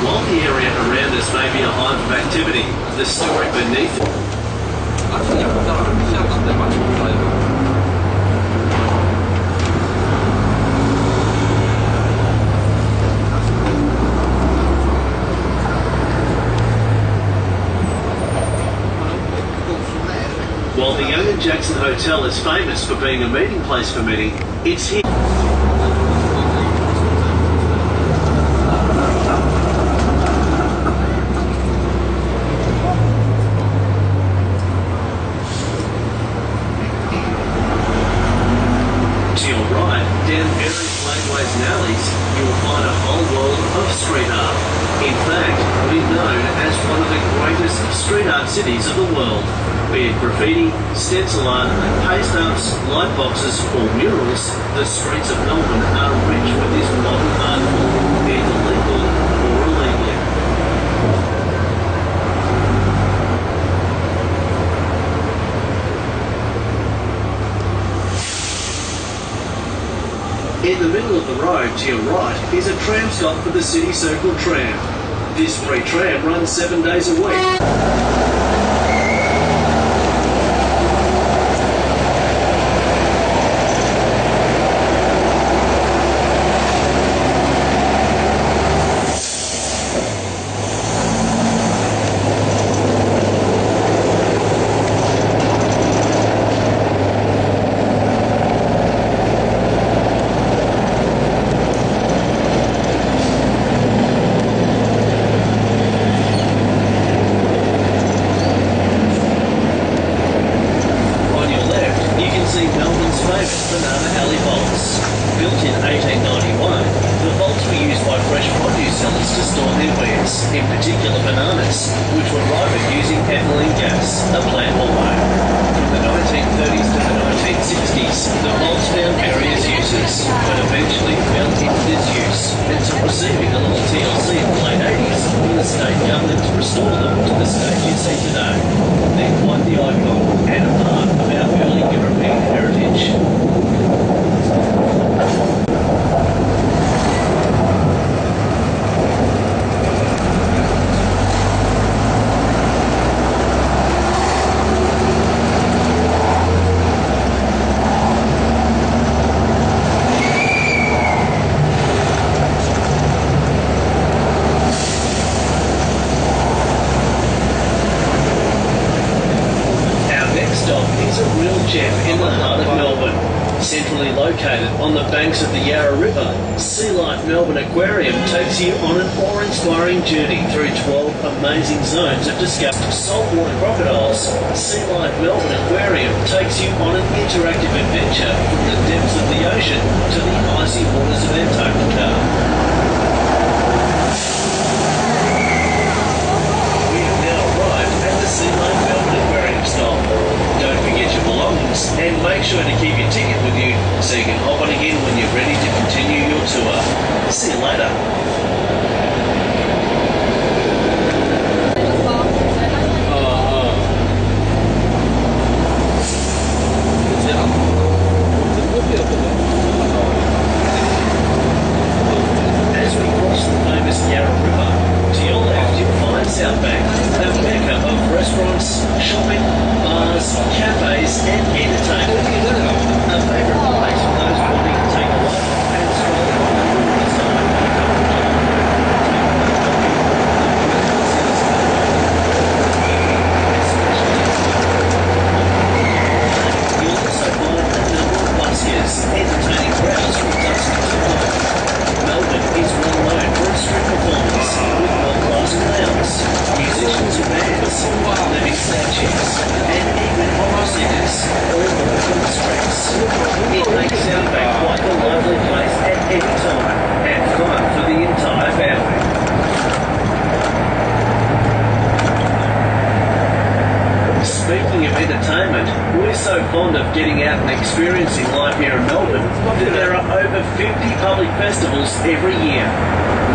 While the area around us may be a hive of activity, the story beneath it. While the Young and Jackson Hotel is famous for being a meeting place for many, it's here. To your right, down various laneways and alleys, you will find a whole world of street art. In fact, it is known as one of the greatest street art cities of the world. Be it graffiti, stencil art, paste ups, light boxes or murals, the streets of Melbourne are rich with this modern art form, either legal or illegally. In the middle of the road to your right is a tram stop for the City Circle tram. This free tram runs 7 days a week. Melbourne's famous Banana Alley vaults. Built in 1891, the vaults were used by fresh produce sellers to store their wares, in particular bananas, which were ripened using ethylene gas, a plant hormone. From the 1930s to the 1960s, the vaults found various uses, but eventually fell into disuse, until receiving a little TLC in the late 80s from the state government to restore them to the state you see today. They're quite the icon, and a part of our early European heritage. Is a real gem in the heart of Melbourne. Centrally located on the banks of the Yarra River, Sea Life Melbourne Aquarium takes you on an awe-inspiring journey through 12 amazing zones of discovery. Saltwater crocodiles, Sea Life Melbourne Aquarium takes you on an interactive adventure from the depths of the ocean to the icy waters of Antarctica. We have now arrived at the Sea Life Melbourne Aquarium stop. Don't forget your belongings and make sure to keep your ticket with you so you can hop on again when you're ready to continue your tour. See you later. As we cross the famous Yarra River, to your left you'll find South Bank, a mecca of restaurants, shopping, bars, cafes and entertainment. A favourite place for those wanting to take a life and stroll on the side. 50 public festivals every year.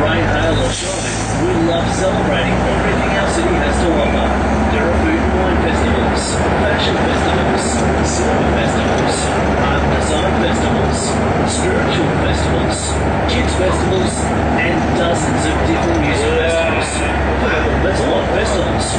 Rain, hail or shine, we love celebrating everything our city has to offer. There are food and wine festivals, fashion festivals, cinema festivals, art and design festivals, spiritual festivals, kids festivals, and dozens of different music festivals. That's a lot of festivals.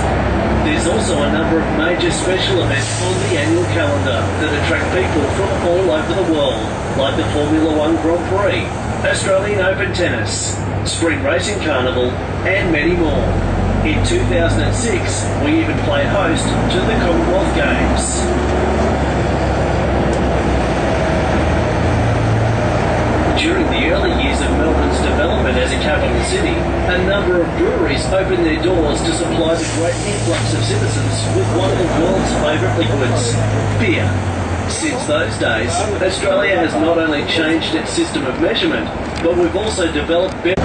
There's also a number of major special events on the annual calendar that attract people from all over the world, like the Formula One Grand Prix, Australian Open Tennis, Spring Racing Carnival, and many more. In 2006, we even played host to the Commonwealth Games. During the early years of Melbourne's development as a capital city, a number of breweries opened their doors to supply the great influx of citizens with one of the world's favourite liquids, beer. Since those days, Australia has not only changed its system of measurement, but we've also developed better.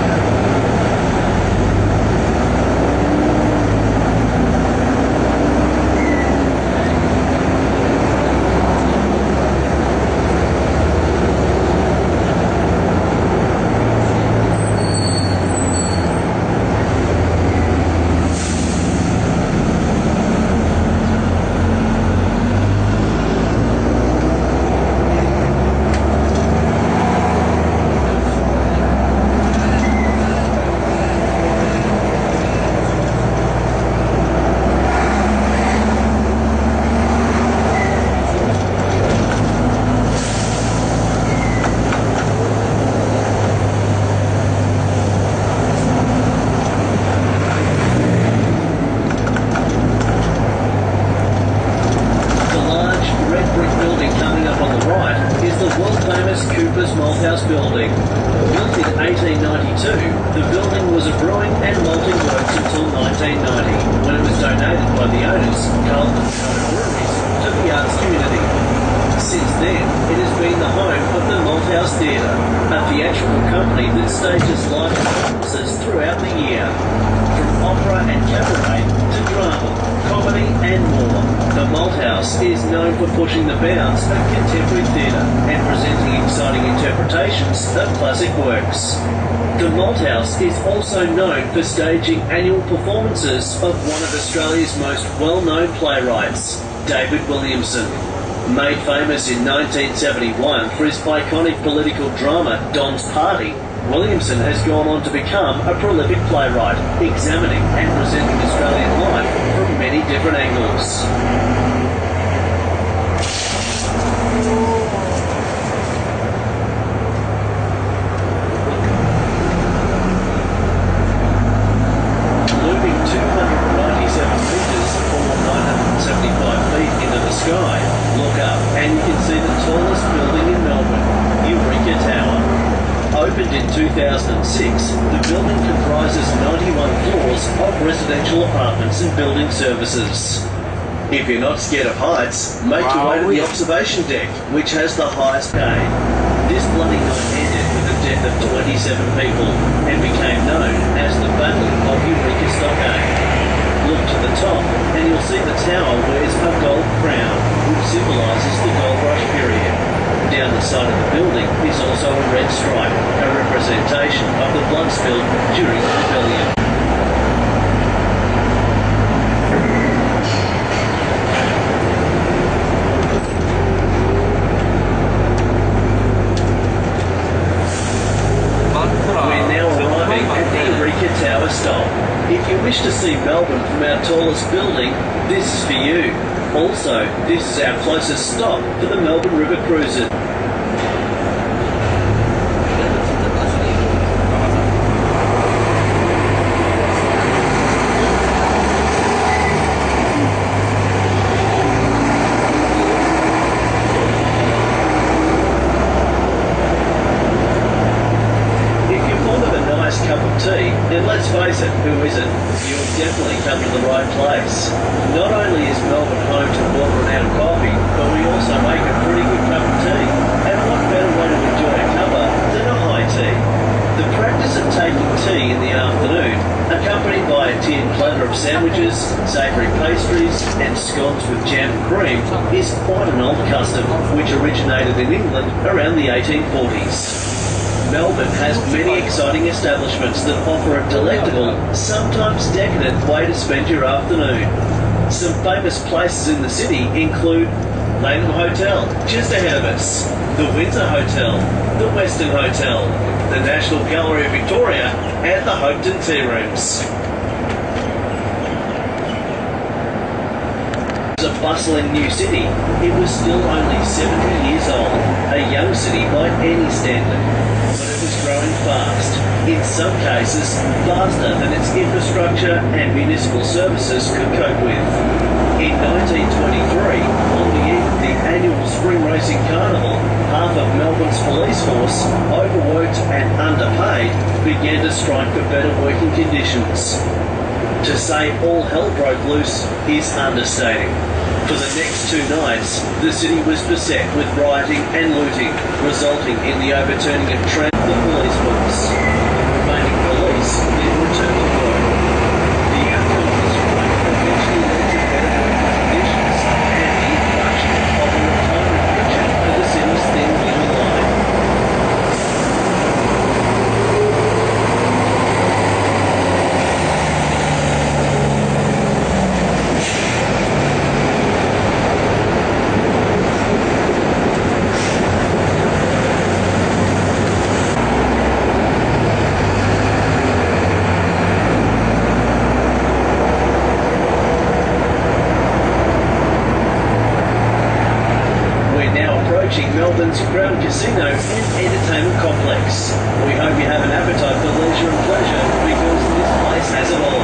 Building. Built in 1892, the building was a brewing and malting works until 1990, when it was donated by the owners, Carlton Breweries, to the arts community. Since then, it has been the home of the Malthouse Theatre, a theatrical company that stages live performances throughout the year. From opera and cabaret to drama, comedy and more, the Malthouse is known for pushing the bounds of contemporary theatre and presenting exciting interpretations of classic works. The Malthouse is also known for staging annual performances of one of Australia's most well-known playwrights, David Williamson. Made famous in 1971 for his iconic political drama Don's Party, Williamson has gone on to become a prolific playwright, examining and presenting Australian life from many different angles. Looping 297 metres or 975 feet into the sky, look up and you can see the tallest building in Melbourne, Eureka Tower. Opened in 2006, the building comprises 91 floors of residential apartments and building services. If you're not scared of heights, make your way to the observation deck, which has the highest gain. This bloody night ended with the death of 27 people and became known as the Battle of Eureka Stockade. Look to the top and you'll see the tower wears a gold crown, which symbolises the gold rush period. Down the side of the building is also a red stripe, a representation of the blood spilled during the rebellion. We're now arriving at the Eureka Tower stop. If you wish to see Melbourne from our tallest building, this is for you. Also, this is our closest stop for the Melbourne River Cruises. Cup of tea, and let's face it, who isn't? You'll definitely come to the right place. Not only is Melbourne home to water-renowned coffee, but we also make a pretty good cup of tea. And what better way to enjoy a cuppa than a high tea? The practice of taking tea in the afternoon, accompanied by a tin platter of sandwiches, savoury pastries, and scones with jam and cream is quite an old custom which originated in England around the 1840s. Melbourne has many exciting establishments that offer a delectable, sometimes decadent way to spend your afternoon. Some famous places in the city include Langham Hotel, just ahead of us, the Windsor Hotel, the Western Hotel, the National Gallery of Victoria, and the Hopeton Tea Rooms. A bustling new city, it was still only 70 years old, a young city by any standard. But it was growing fast, in some cases faster than its infrastructure and municipal services could cope with. In 1923, on the eve of the annual Spring Racing Carnival, half of Melbourne's police force, overworked and underpaid, began to strike for better working conditions. To say all hell broke loose is understating. For the next 2 nights, the city was beset with rioting and looting, resulting in the overturning of the police force. The remaining police then returned to work. The outcome of the strike eventually led to better working conditions and the introduction of a retirement pension for the city's thin middle line. Melbourne's Crown Casino and Entertainment Complex. We hope you have an appetite for leisure and pleasure because this place has it all.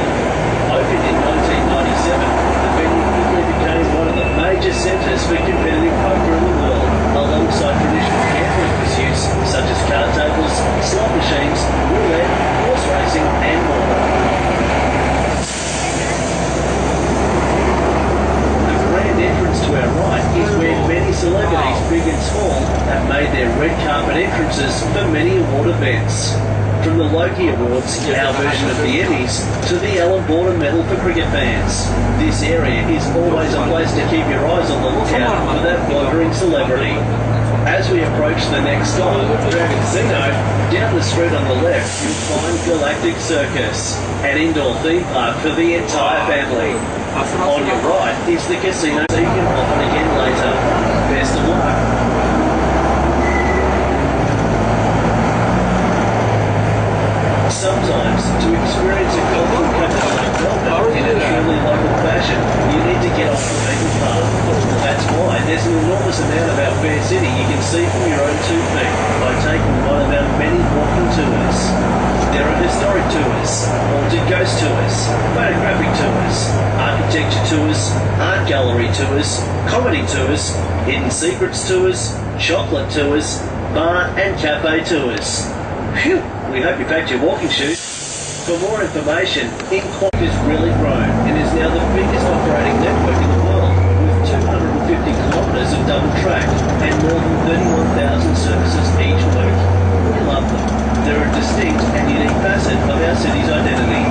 Opened in 1997, the venue quickly became one of the major centres for competitive poker in the world, alongside traditional gambling pursuits such as card tables, slot machines, roulette, horse racing and more. Entrance to our right is where many celebrities, big and small, have made their red carpet entrances for many award events. From the Logie Awards, our version of the Emmys, to the Alan Border Medal for cricket fans. This area is always a place to keep your eyes on the lookout for that bloggering celebrity. As we approach the next stop, Crown Casino, down the street on the left, you'll find Galactic Circus, an indoor theme park for the entire family. On your right is the casino, so you can hop on again later. Best of luck. Sometimes, to experience a cultural capital like Melbourne in a truly local fashion, you need to get off the beaten path. That's why there's an enormous amount of our fair city you can see from your own 2 feet by taking one of our many walking tours. There are historic tours, haunted ghost tours, photographic tours, architecture tours, art gallery tours, comedy tours, hidden secrets tours, chocolate tours, bar and cafe tours. Phew! We hope you packed your walking shoes. For more information, Inquire has really grown and is now the biggest operating network in the world, with 250 kilometres of double track and more than 31,000 services each week. We love them. They're a distinct and unique facet of our city's identity.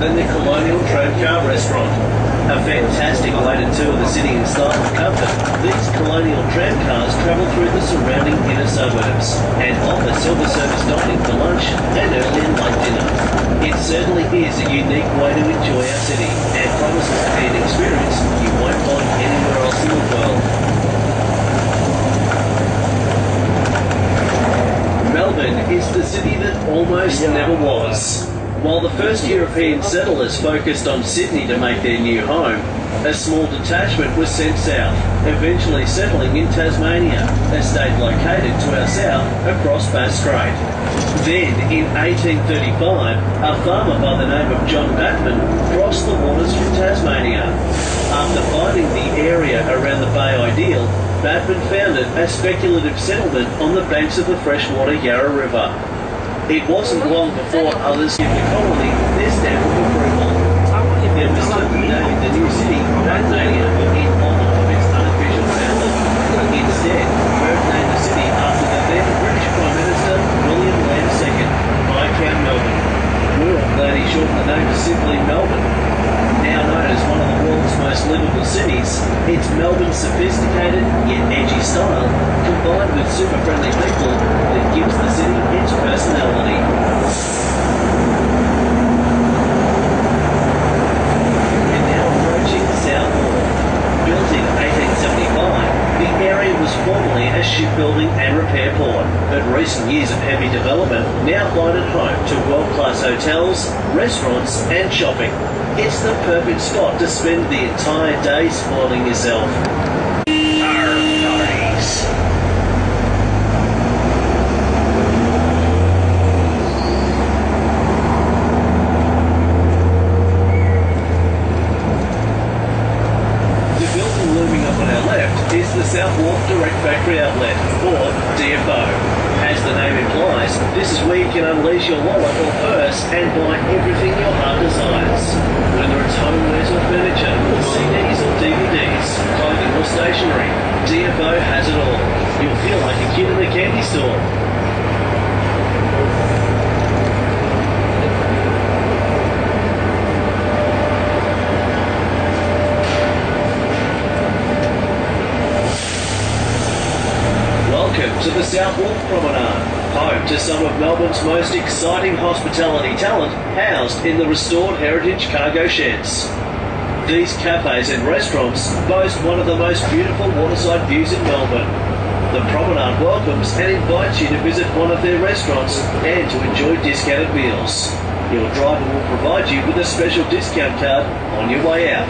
Than the Colonial Tramcar Restaurant. A fantastic way to tour the city in style and comfort, these Colonial Tramcars travel through the surrounding inner suburbs and offer silver service dining for lunch and early and late dinner. It certainly is a unique way to enjoy our city and promises to be an experience you won't find anywhere else in the world. Melbourne is the city that almost never was. While the first European settlers focused on Sydney to make their new home, A small detachment was sent south, eventually settling in Tasmania, a state located to our south across Bass Strait. Then, in 1835, a farmer by the name of John Batman crossed the waters from Tasmania. After finding the area around the Bay Ideal, Batman founded a speculative settlement on the banks of the freshwater Yarra River. It wasn't long before others gave the colony their stamp of approval. There was no naming the new city Tasmania in honour of its unofficial founder. Instead, Perth named the city after the then British Prime Minister William Laird II, Viscount Melbourne. We're glad he shortened the name to simply Melbourne. Now known as one of the world's most livable cities, its Melbourne's sophisticated yet edgy style, combined with super friendly people, that gives the city its personality. We're now approaching South Wharf. Built in 1875, the area was formerly a shipbuilding and repair port, but recent years of heavy development now find it home to world-class hotels, restaurants and shopping. It's the perfect spot to spend the entire day spoiling yourself. Parties. The building looming up on our left is the South Wharf Direct Factory Outlet, or DFO. As the name implies, this is where you can unleash your wallet or purse and buy everything your heart desires. Whether it's homewares or furniture, CDs or DVDs, clothing or stationery, DFO has it all. You'll feel like a kid in a candy store. Welcome to the South Wharf Promenade, home to some of Melbourne's most exciting hospitality talent housed in the restored heritage cargo sheds. These cafes and restaurants boast one of the most beautiful waterside views in Melbourne. The Promenade welcomes and invites you to visit one of their restaurants and to enjoy discounted meals. Your driver will provide you with a special discount card on your way out.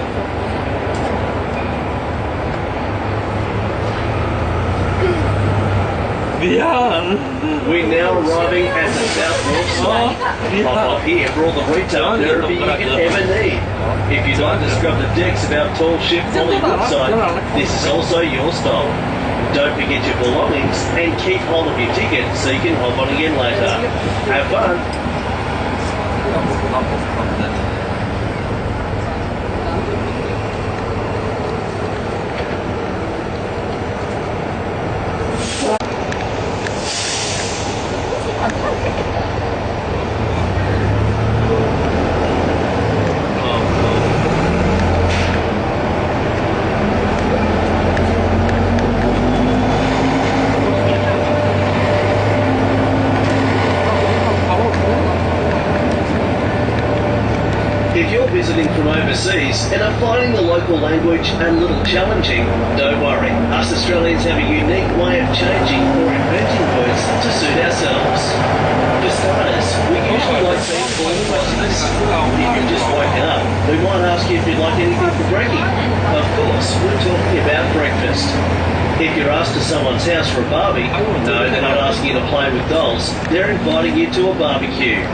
We're now arriving at the South Wharf site. Hop up here for all the retail therapy you can ever need. If you'd like to scrub the decks of our tall ship Molly Woodside, this is also your stop. Don't forget your belongings and keep hold of your ticket so you can hop on again later. Have fun. If you're visiting from overseas and are finding the local language a little challenging, don't worry. Us Australians have a unique way of changing or inventing words to suit ourselves. For starters, we usually like being full process. If you're just woken up, we might ask you if you'd like anything for brekkie. Of course, we're talking about breakfast. If you're asked to someone's house for a barbie, no, they're not asking you to play with dolls. They're inviting you to a barbecue.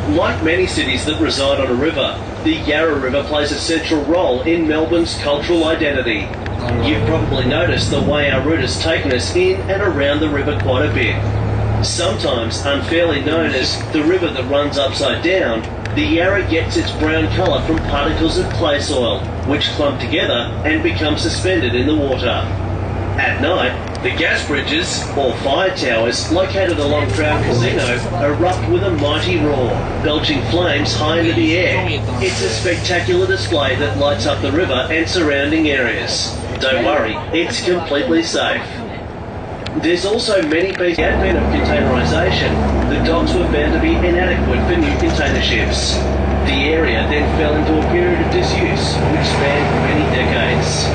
Like many cities that reside on a river, the Yarra River plays a central role in Melbourne's cultural identity. You've probably noticed the way our route has taken us in and around the river quite a bit. Sometimes unfairly known as the river that runs upside down, The Yarra gets its brown colour from particles of clay soil, which clump together and become suspended in the water. At night, the gas bridges, or fire towers, located along Crown Casino, erupt with a mighty roar, belching flames high into the air. It's a spectacular display that lights up the river and surrounding areas. Don't worry, it's completely safe. There's also many pieces. The advent of containerisation, the docks were found to be inadequate for new container ships. The area then fell into a period of disuse, which spanned many decades.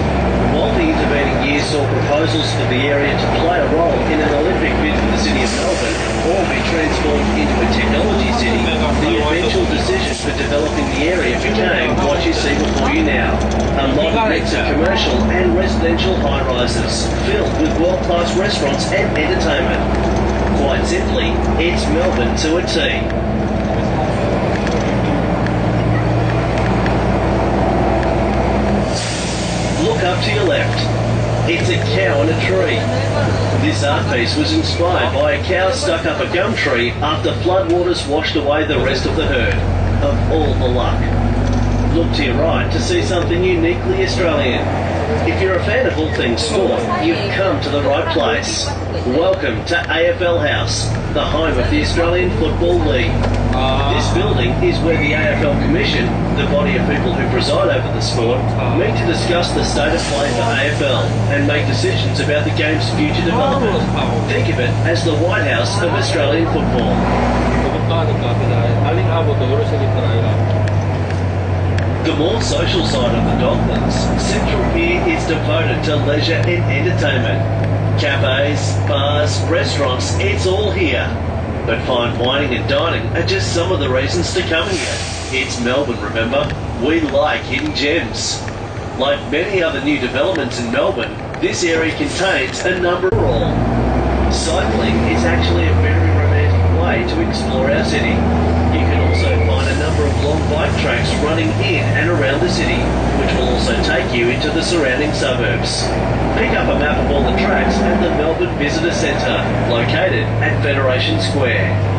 While the intervening years saw proposals for the area to play a role in an Olympic bid for the city of Melbourne or be transformed into a technology city, the eventual decision for developing the area became what you see before you now. A modern mix of commercial and residential high-rises, filled with world-class restaurants and entertainment. Quite simply, it's Melbourne to a T. Look up to your left. It's a cow in a tree. This art piece was inspired by a cow stuck up a gum tree after floodwaters washed away the rest of the herd. Of all the luck. Look to your right to see something uniquely Australian. If you're a fan of all things sport, you've come to the right place. Welcome to AFL House, the home of the Australian Football League. This building is where the AFL Commission, the body of people who preside over the sport, meet to discuss the state of play for AFL and make decisions about the game's future development. Think of it as the White House of Australian football. The more social side of the Docklands, Central Pier is devoted to leisure and entertainment. Cafes, bars, restaurants, it's all here. But fine whining and dining are just some of the reasons to come here. It's Melbourne, remember? We like hidden gems. Like many other new developments in Melbourne, this area contains a number of all. Cycling is actually a very romantic way to explore our city. You can also find a number of long bike tracks running in and around the city, which will also take you into the surrounding suburbs. Pick up a map of all the tracks at the Melbourne Visitor Centre, located at Federation Square.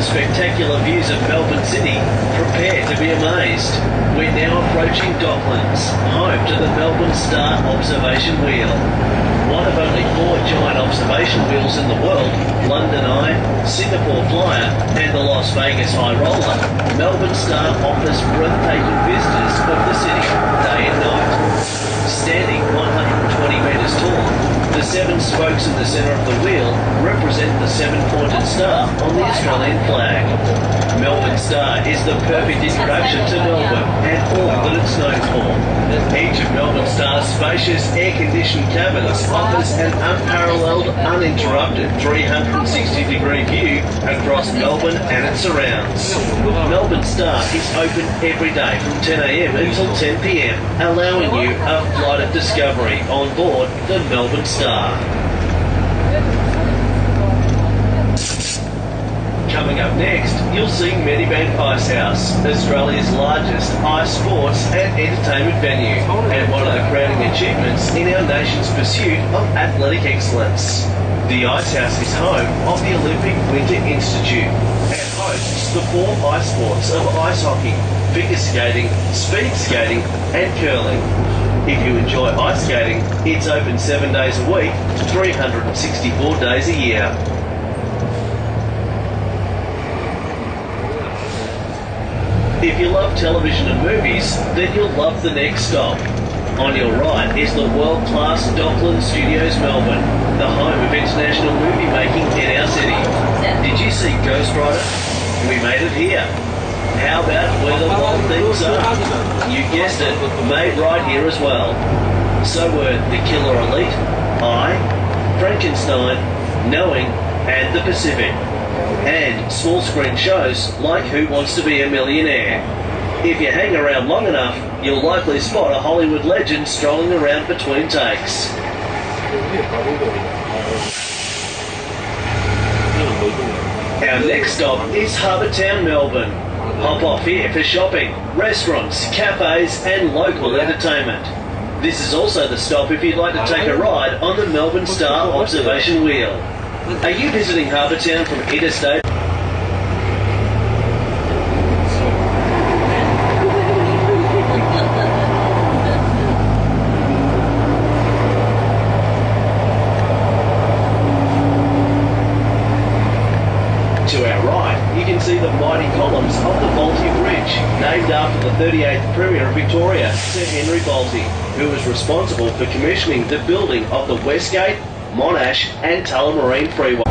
Spectacular views of Melbourne City, prepare to be amazed. We're now approaching Docklands, home to the Melbourne Star Observation Wheel. One of only 4 giant observation wheels in the world, London Eye, Singapore Flyer and the Las Vegas High Roller, Melbourne Star offers breathtaking vistas of the city, day and night. Standing 120 metres tall, the 7 spokes in the centre of the wheel represent the 7-pointed star on the Australian flag. Melbourne Star is the perfect introduction to Melbourne and all that it's known for. Each of Melbourne Star's spacious air-conditioned cabins offers an unparalleled, uninterrupted 360-degree view across Melbourne and its surrounds. Melbourne Star is open every day from 10 a.m. until 10 p.m, allowing you a flight of discovery on board the Melbourne Star. Coming up next, you'll see Medibank Icehouse, Australia's largest ice sports and entertainment venue, and one of the crowning achievements in our nation's pursuit of athletic excellence. The Icehouse is home of the Olympic Winter Institute and hosts the 4 ice sports of ice hockey, figure skating, speed skating and curling. If you enjoy ice skating, it's open 7 days a week, 364 days a year. If you love television and movies, then you'll love the next stop. On your right is the world-class Dockland Studios Melbourne, the home of international movie making in our city. Did you see Ghost Rider? We made it here. How about where the wild things are? You guessed it, made right here as well. So were The Killer Elite, I, Frankenstein, Knowing, and The Pacific. And small screen shows like Who Wants to Be a Millionaire. If you hang around long enough, you'll likely spot a Hollywood legend strolling around between takes. Our next stop is Harbour Town, Melbourne. Hop off here for shopping, restaurants, cafes and local entertainment. This is also the stop if you'd like to take a ride on the Melbourne Star Observation Wheel. Are you visiting Harbour Town from interstate? To our right, you can see the mighty columns of the Bolte Bridge, named after the 38th Premier of Victoria, Sir Henry Bolte, who was responsible for commissioning the building of the Westgate, Monash and Tullamarine Freeway.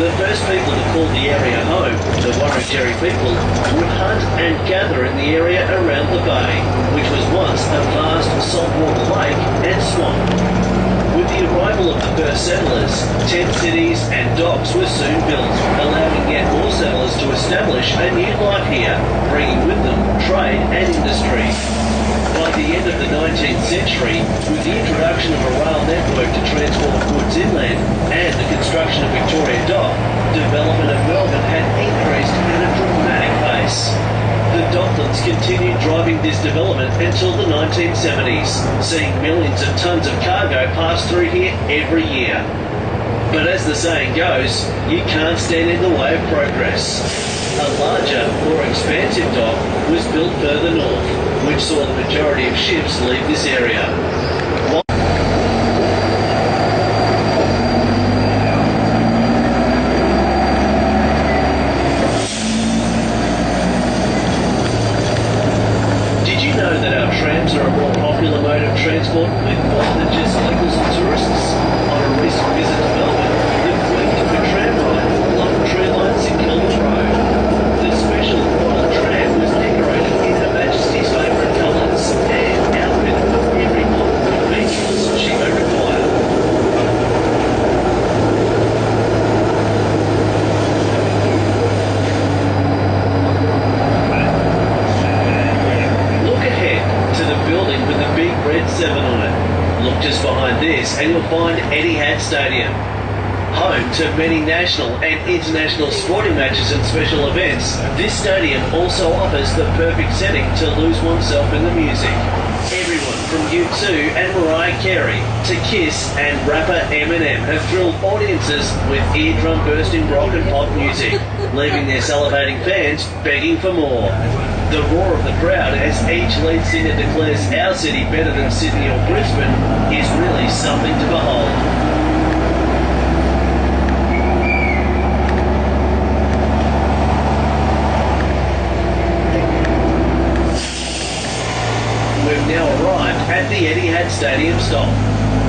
The first people to call the area home, the Wurundjeri people, would hunt and gather in the area around the bay, which was once a vast saltwater lake and swamp. With the arrival of the first settlers, tent cities and docks were soon built, allowing yet more settlers to establish a new life here, bringing with them trade and industry. By the end of the 19th century, with the introduction of a rail network to transport goods inland and the construction of Victoria Dock, development of Melbourne had increased at a dramatic pace. The Docklands continued driving this development until the 1970s, seeing millions of tonnes of cargo pass through here every year. But as the saying goes, you can't stand in the way of progress. A larger, more expansive dock was built further north, which saw the majority of ships leave this area. Did you know that our trams are a more popular mode of transport with more than just locals and tourists? On a recent visit to Melbourne, the Queen took a tram ride along Tree Line St Kilda Road. The special royal tram was decorated in Her Majesty's favourite colours and outfitted with every modern features she may require. Look ahead to the building with the big red 7 on it. Look just behind this and you'll find Etihad Stadium. Home to many national and international sporting matches and special events, this stadium also offers the perfect setting to lose oneself in the music. Everyone from U2 and Mariah Carey to Kiss and rapper Eminem have thrilled audiences with eardrum-bursting rock and pop music, leaving their salivating fans begging for more. The roar of the crowd as each lead singer declares our city better than Sydney or Brisbane is really something to behold. We've now arrived at the Etihad Stadium stop.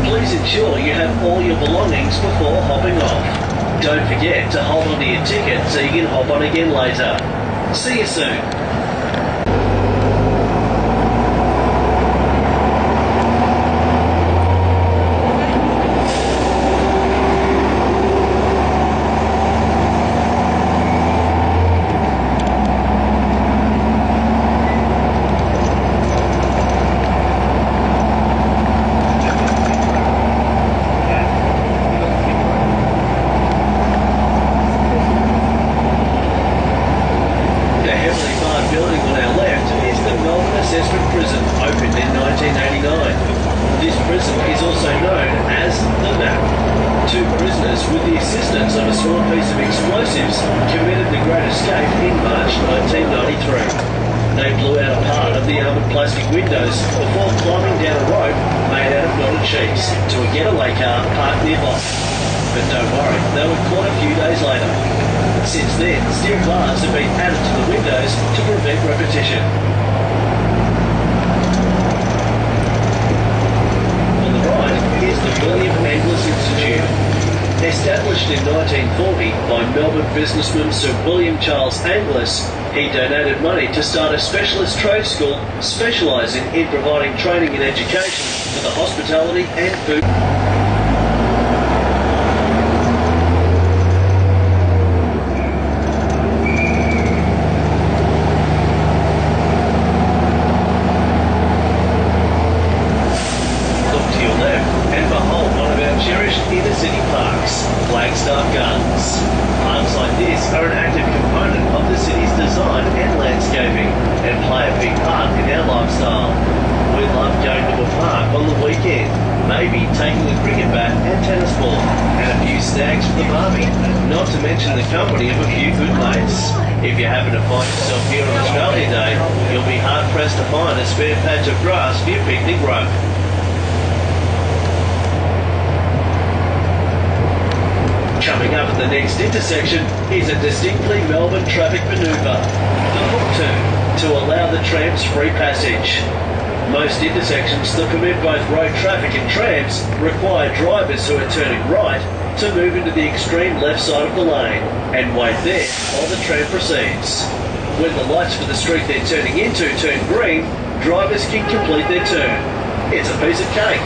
Please ensure you have all your belongings before hopping off. Don't forget to hold onto your ticket so you can hop on again later. See you soon. explosives, committed the Great Escape in March 1993. They blew out a part of the armoured plastic windows before climbing down a rope made out of knotted sheets to a getaway car parked nearby. But don't worry, they were caught a few days later. Since then, steel bars have been added to the windows to prevent repetition. On the right is the William Angliss Institute. Established in 1940 by Melbourne businessman Sir William Charles Angliss, he donated money to start a specialist trade school specialising in providing training and education for the hospitality and food. Inner city parks, Flagstaff Gardens. Parks like this are an active component of the city's design and landscaping and play a big part in our lifestyle. We love going to a park on the weekend, maybe taking a cricket bat and tennis ball and a few snags for the barbie, not to mention the company of a few good mates. If you happen to find yourself here on Australia Day, you'll be hard pressed to find a spare patch of grass for your picnic rug. Coming up at the next intersection is a distinctly Melbourne traffic manoeuvre, the hook turn, to allow the trams free passage. Most intersections that permit both road traffic and trams require drivers who are turning right to move into the extreme left side of the lane and wait there while the tram proceeds. When the lights for the street they're turning into turn green, drivers can complete their turn. It's a piece of cake.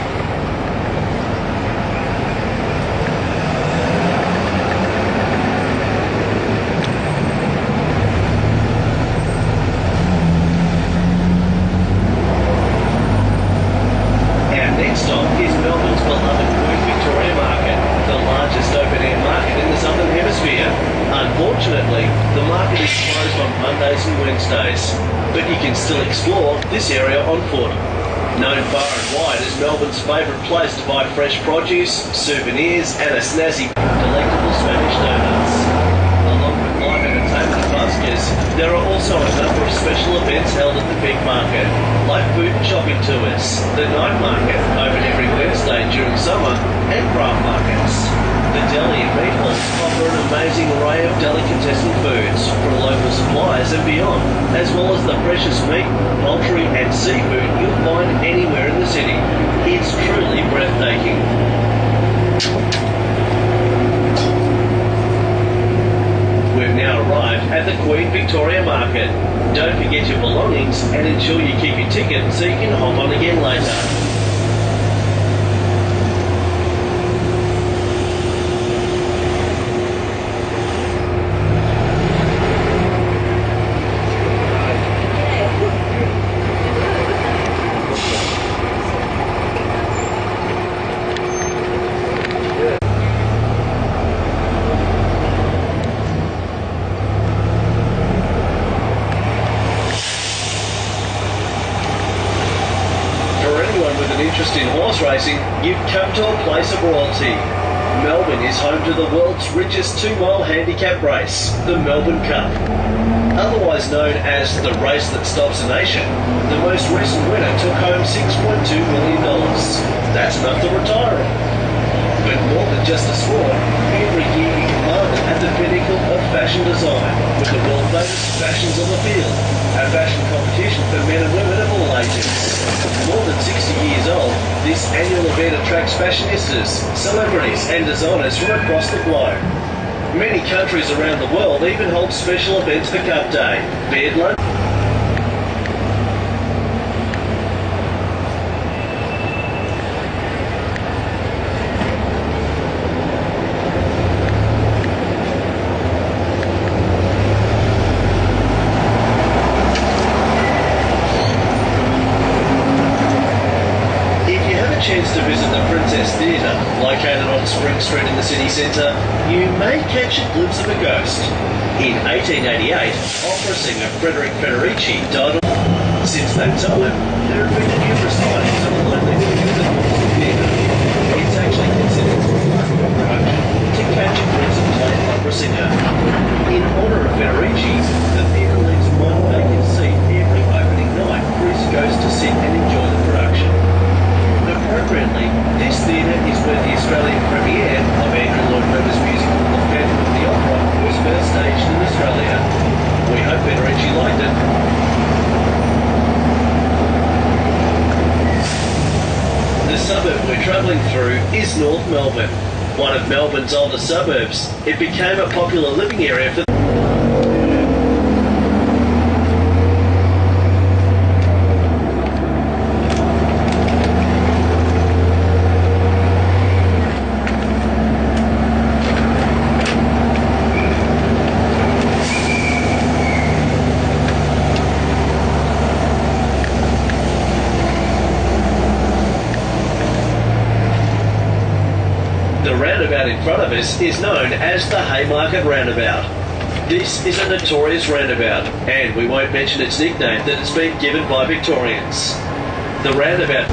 Unfortunately, the market is closed on Mondays and Wednesdays, but you can still explore this area on foot. Known far and wide as Melbourne's favourite place to buy fresh produce, souvenirs and a snazzy delectable Spanish donuts. Along with live entertainment buskers, there are also a number of special events held at the big market, like food and shopping tours, the night market, open every Wednesday during summer, and craft markets. The deli and meat halls offer an amazing array of delicatessen foods from local suppliers and beyond, as well as the freshest meat, poultry and seafood you'll find anywhere in the city. It's truly breathtaking. We've now arrived at the Queen Victoria Market. Don't forget your belongings and ensure you keep your ticket so you can hop on again later. With an interest in horse racing, you've come to a place of royalty. Melbourne is home to the world's richest 2-mile handicap race, the Melbourne Cup. Otherwise known as the race that stops a nation, the most recent winner took home $6.2 million. That's enough to retire on. But more than just a sport, every year you command it at the pinnacle of fashion design, with the world famous Fashions on the Field, a fashion competition for men and women of all ages. More than 60 years old, this annual event attracts fashionistas, celebrities and designers from across the globe. Many countries around the world even hold special events for Cup Day, be it London. Chance to visit the Princess Theatre, located on Spring Street in the city centre, you may catch a glimpse of a ghost. In 1888, opera singer Frederick Federici died. Since that time, there have been numerous sightings of the lonely figure that haunts the theatre. It's actually considered a production to catch a glimpse of opera singer. In honour of Federici, the theatre leaves one vacant seat every opening night Chris goes to sit and enjoy the production. Appropriately, this theatre is where the Australian premiere of Andrew Lloyd Webber's musical The Phantom of the Opera was first staged in Australia. We hope Federici liked it. The suburb we're travelling through is North Melbourne, one of Melbourne's older suburbs. It became a popular living area for The roundabout in front of us is known as the Haymarket Roundabout. This is a notorious roundabout, and we won't mention its nickname that it's been given by Victorians. The roundabout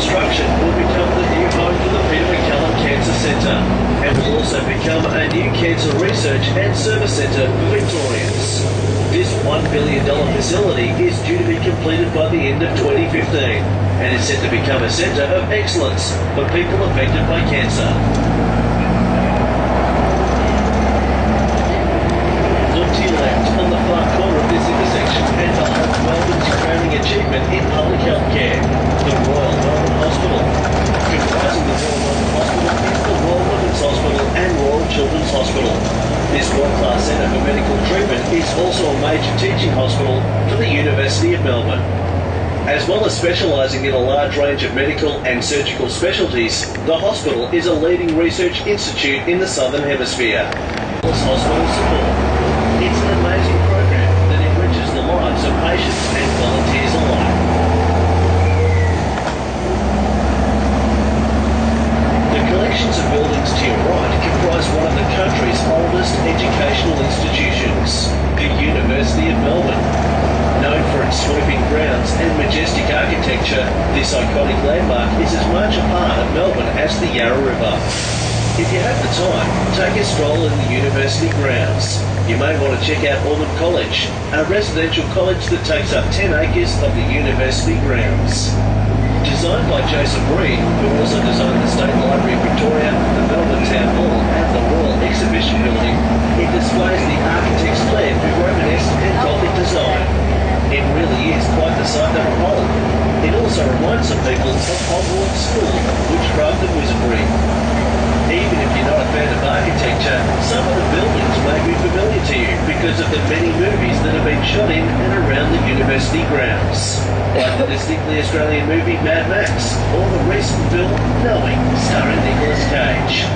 construction will become the new home for the Peter MacCallum Cancer Centre and will also become a new cancer research and service centre for Victorians. This $1 billion facility is due to be completed by the end of 2015 and is set to become a centre of excellence for people affected by cancer. Look to your left on the far corner of this intersection and behold Melbourne's crowning achievement in public health care, the Royal Melbourne Hospital. Comprising the Royal Melbourne Hospital is the Royal Women's Hospital and Royal Children's Hospital. This world-class centre for medical treatment is also a major teaching hospital for the University of Melbourne. As well as specialising in a large range of medical and surgical specialties, the hospital is a leading research institute in the Southern Hemisphere. Hospital support. It's an amazing program that enriches the lives of patients and volunteers alike. The collections of buildings to your right comprise one of the country's oldest educational institutions, the University of Melbourne. Known for its sweeping grounds and majestic architecture, this iconic landmark is as much a part of Melbourne as the Yarra River. If you have the time, take a stroll in the university grounds. You may want to check out Ormond College, a residential college that takes up 10 acres of the university grounds. Designed by Joseph Reed, who also designed the State Library of Victoria, the Melbourne Town Hall and the Royal Exhibition Building, it displays the architect's flair with Romanesque and Gothic design. It really is quite the sight to behold. It also reminds some people of Hogwarts School, witchcraft and wizardry. Even if you're not a fan of architecture, some of the buildings may be familiar to you because of the many movies that have been shot in and around the university grounds, like the distinctly Australian movie Mad Max, or the recent film Knowing, starring Nicolas Cage.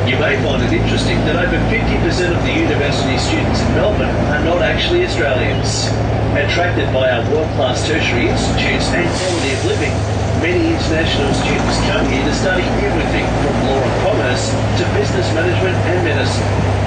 You may find it interesting that over 50% of the university students in Melbourne are not actually Australians. Attracted by our world-class tertiary institutes and quality of living, many international students come here to study everything from law and commerce to business management and medicine.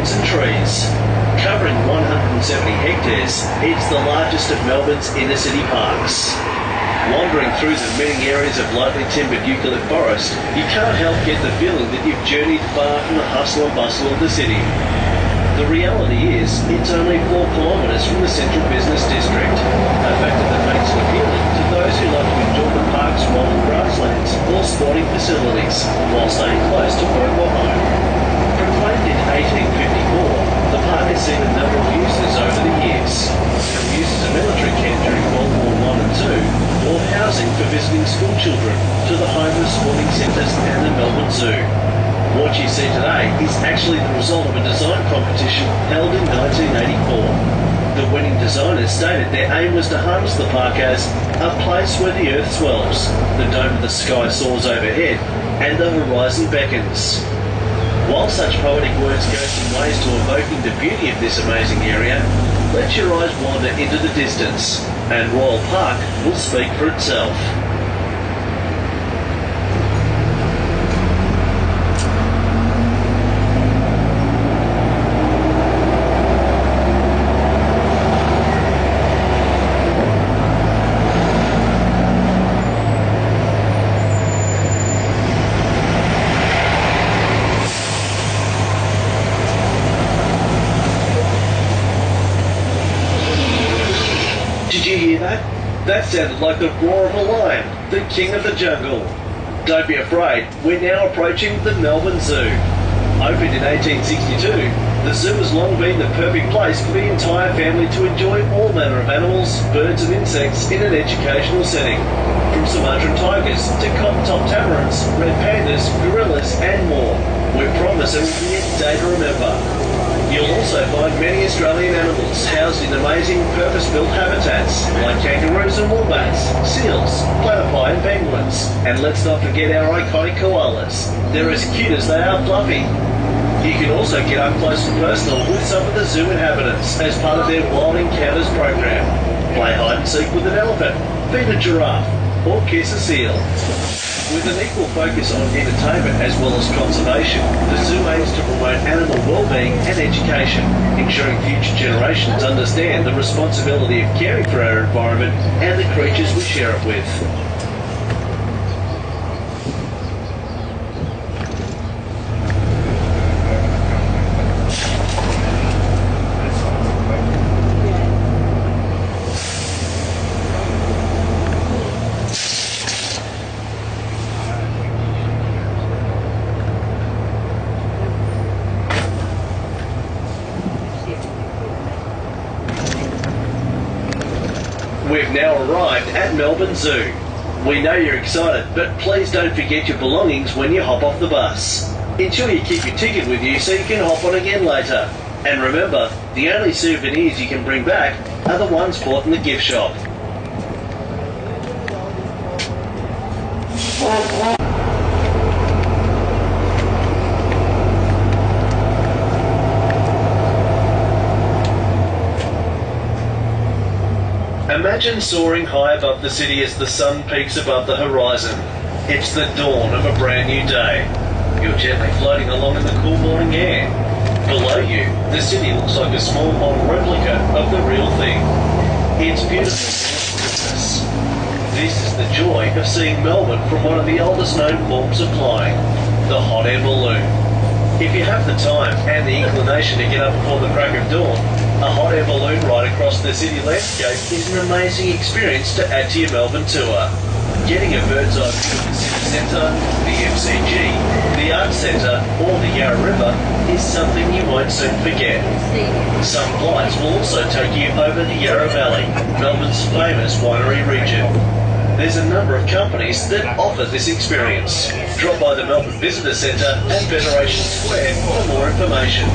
And trees. Covering 170 hectares, it's the largest of Melbourne's inner city parks. Wandering through the many areas of lightly timbered eucalypt forest, you can't help get the feeling that you've journeyed far from the hustle and bustle of the city. The reality is, it's only 4 kilometres from the central business district, a factor that makes it appealing to those who like to enjoy the park's rolling grasslands or sporting facilities, while staying close to work or home. Proclaimed in 1854, the park has seen a number of uses over the years, from use as a military camp during World War I and II, or housing for visiting school children, to the home of sporting centres and the Melbourne Zoo. What you see today is actually the result of a design competition held in 1984. The winning designers stated their aim was to harness the park as a place where the earth swells, the dome of the sky soars overhead, and the horizon beckons. While such poetic words go some ways to evoking the beauty of this amazing area, let your eyes wander into the distance, and Royal Park will speak for itself. Did you hear that? That sounded like the roar of a lion, the king of the jungle. Don't be afraid, we're now approaching the Melbourne Zoo. Opened in 1862, the zoo has long been the perfect place for the entire family to enjoy all manner of animals, birds and insects in an educational setting. From Sumatran tigers to cotton-top tamarins, red pandas, gorillas and more. We promise it will be a day to remember. You'll also find many Australian animals housed in amazing purpose-built habitats like kangaroos and wombats, seals, platypi and penguins. And let's not forget our iconic koalas. They're as cute as they are fluffy. You can also get up close and personal with some of the zoo inhabitants as part of their Wild Encounters program. Play hide and seek with an elephant, feed a giraffe, or kiss a seal. With an equal focus on entertainment as well as conservation, the zoo aims to promote animal well-being and education, ensuring future generations understand the responsibility of caring for our environment and the creatures we share it with. We've now arrived at Melbourne Zoo. We know you're excited, but please don't forget your belongings when you hop off the bus. Ensure you keep your ticket with you so you can hop on again later. And remember, the only souvenirs you can bring back are the ones bought in the gift shop. Imagine soaring high above the city as the sun peaks above the horizon. It's the dawn of a brand new day. You're gently floating along in the cool morning air. Below you, the city looks like a small model replica of the real thing. It's beautiful in its goodness. This is the joy of seeing Melbourne from one of the oldest known forms of flying, the hot air balloon. If you have the time and the inclination to get up before the crack of dawn, a hot air balloon ride across the city landscape is an amazing experience to add to your Melbourne tour. Getting a bird's eye view of the city centre, the MCG, the Arts Centre or the Yarra River is something you won't soon forget. Some flights will also take you over the Yarra Valley, Melbourne's famous winery region. There's a number of companies that offer this experience. Drop by the Melbourne Visitor Centre at Federation Square for more information.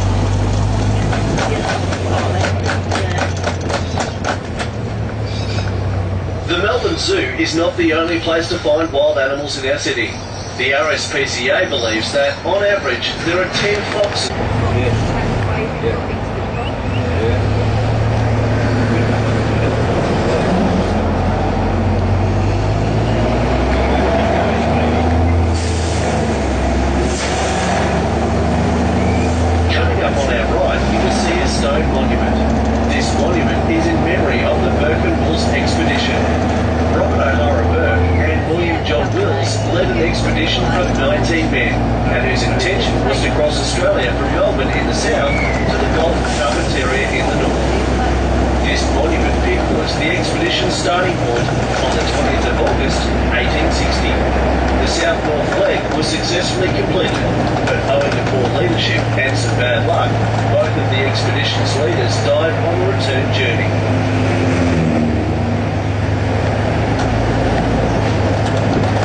The Melbourne Zoo is not the only place to find wild animals in our city. The RSPCA believes that, on average, there are 10 foxes. Coming up on our right, you will see a stone monument. This monument is in memory of the Burke and Wills expedition. Robert O'Hara Burke and William John Wills led an expedition of 19 men, and whose intention was to cross Australia from Melbourne starting port on the 20th of August 1860. The south-north leg was successfully completed, but owing to poor leadership and some bad luck, both of the expedition's leaders died on the return journey.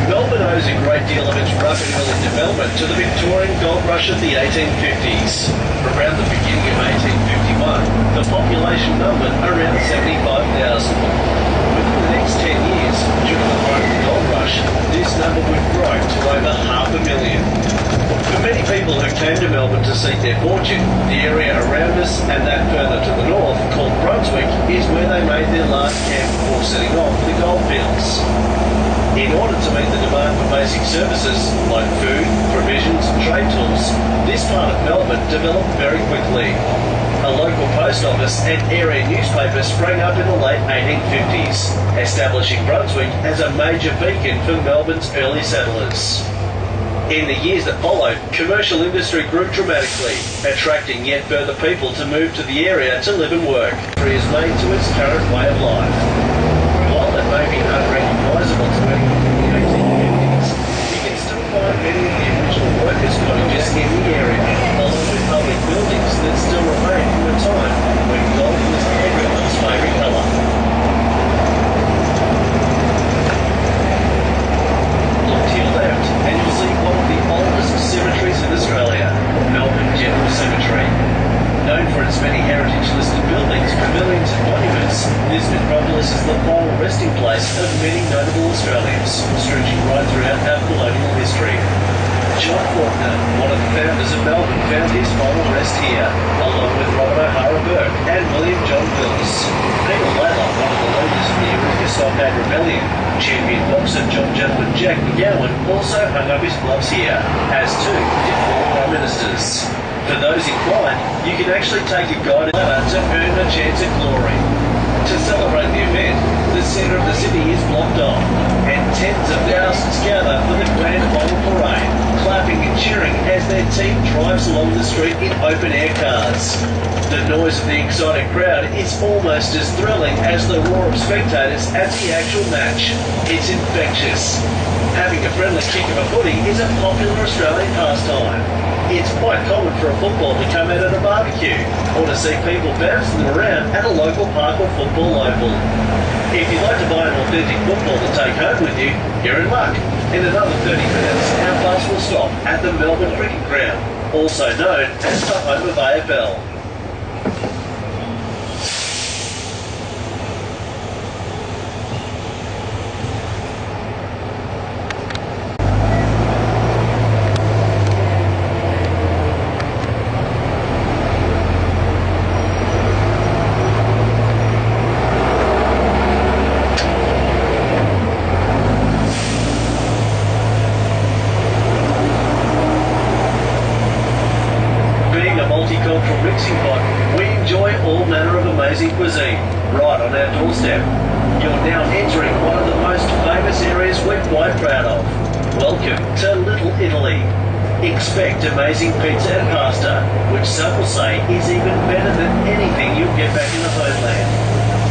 Melbourne owes a great deal of its rapid early development to the Victorian gold rush of the 1850s. Around the beginning of 1851, the population numbered around 75,000. Within the next 10 years, during the height of the gold rush, this number would grow to over 500,000. For many people who came to Melbourne to seek their fortune, the area around us and that further to the north, called Brunswick, is where they made their last camp before setting off for the goldfields. In order to meet the demand for basic services like food, provisions, and trade tools, this part of Melbourne developed very quickly. A local post office and area newspaper sprang up in the late 1850s, establishing Brunswick as a major beacon for Melbourne's early settlers. In the years that followed, commercial industry grew dramatically, attracting yet further people to move to the area to live and work. It is made to its current way of life. While it may be unrecognisable to anyone in the 1850s, you can still find many of the original workers' cottages in the area, along with public buildings that still remain from a time when gold was everyone's favourite colour. Look to your left and you'll see one of the oldest cemeteries in Australia, Melbourne General Cemetery. Known for its many heritage-listed buildings, pavilions and monuments, this metropolis is the final resting place of many notable Australians, stretching right throughout our colonial history. John Faulkner, one of the founders of Melbourne, found his final rest here, along with Robert O'Hara Burke and William John Wills. Peter Laylock, one of the leaders of the Eureka Stockade Rebellion, champion boxer John Gentleman Jack McGowan, also hung up his gloves here, as too did four Prime Ministers. For those inclined, you can actually take a guided ladder to earn a chance at glory. To celebrate the event, the centre of the city is blocked off, and tens of thousands gather for the Grand Final Parade, clapping and cheering as their team drives along the street in open-air cars. The noise of the excited crowd is almost as thrilling as the roar of spectators at the actual match. It's infectious. Having a friendly kick of a footy is a popular Australian pastime. It's quite common for a football to come out at a barbecue, or to see people bouncing them around at a local park or football oval. If you'd like to buy an authentic football to take home with you, you're in luck. In another 30 minutes, our bus will stop at the Melbourne Cricket Ground, also known as the home of AFL. Multicultural mixing pot, we enjoy all manner of amazing cuisine right on our doorstep. You're now entering one of the most famous areas we're quite proud of. Welcome to Little Italy. Expect amazing pizza and pasta, which some will say is even better than anything you'll get back in the homeland.